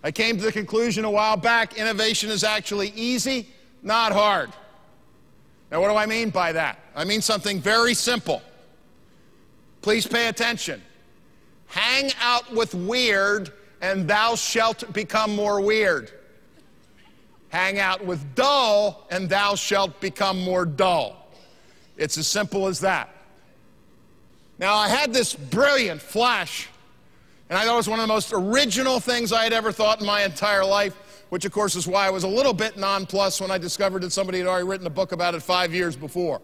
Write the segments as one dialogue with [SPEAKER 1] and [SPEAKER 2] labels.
[SPEAKER 1] I came to the conclusion a while back, innovation is actually easy, not hard. Now, what do I mean by that? I mean something very simple. Please pay attention. Hang out with weird, and thou shalt become more weird. Hang out with dull, and thou shalt become more dull. It's as simple as that. Now, I had this brilliant flash, and I thought it was one of the most original things I had ever thought in my entire life, which, of course, is why I was a little bit nonplussed when I discovered that somebody had already written a book about it 5 years before.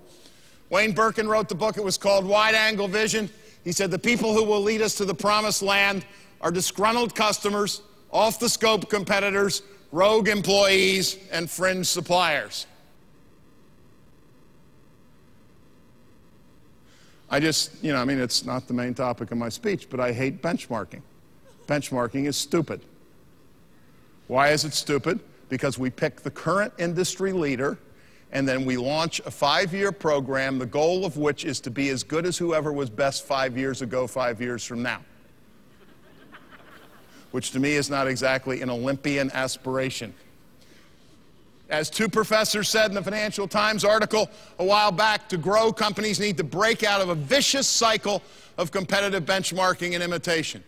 [SPEAKER 1] Wayne Birkin wrote the book. It was called Wide Angle Vision. He said, the people who will lead us to the promised land are disgruntled customers, off-the-scope competitors, rogue employees, and fringe suppliers. I just, I mean, it's not the main topic of my speech, but I hate benchmarking. Benchmarking is stupid. Why is it stupid? Because we pick the current industry leader, and then we launch a 5-year program, the goal of which is to be as good as whoever was best 5 years ago, 5 years from now. Which to me is not exactly an Olympian aspiration. As two professors said in the Financial Times article a while back, to grow, companies need to break out of a vicious cycle of competitive benchmarking and imitation.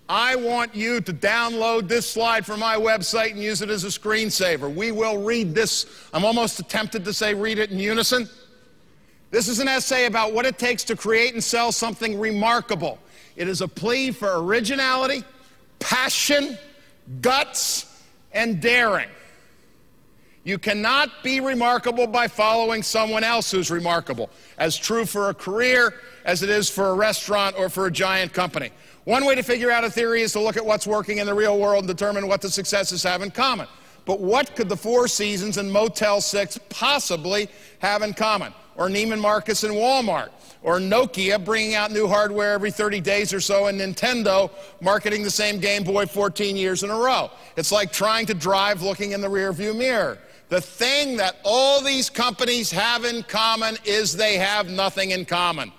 [SPEAKER 1] I want you to download this slide from my website and use it as a screensaver. We will read this. I'm almost tempted to say read it in unison. This is an essay about what it takes to create and sell something remarkable. It is a plea for originality, passion, guts, and daring. You cannot be remarkable by following someone else who's remarkable, as true for a career as it is for a restaurant or for a giant company. One way to figure out a theory is to look at what's working in the real world and determine what the successes have in common. But what could the Four Seasons and Motel 6 possibly have in common? Or Neiman Marcus and Walmart? Or Nokia bringing out new hardware every 30 days or so, and Nintendo marketing the same Game Boy 14 years in a row? It's like trying to drive looking in the rearview mirror. The thing that all these companies have in common is they have nothing in common.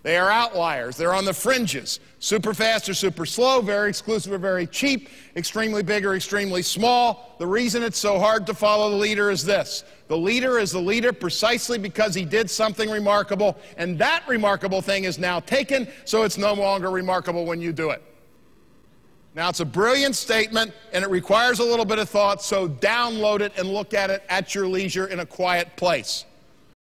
[SPEAKER 1] They are outliers. They're on the fringes. Super fast or super slow, very exclusive or very cheap, extremely big or extremely small. The reason it's so hard to follow the leader is this. The leader is the leader precisely because he did something remarkable, and that remarkable thing is now taken, so it's no longer remarkable when you do it. Now, it's a brilliant statement, and it requires a little bit of thought, so download it and look at it at your leisure in a quiet place.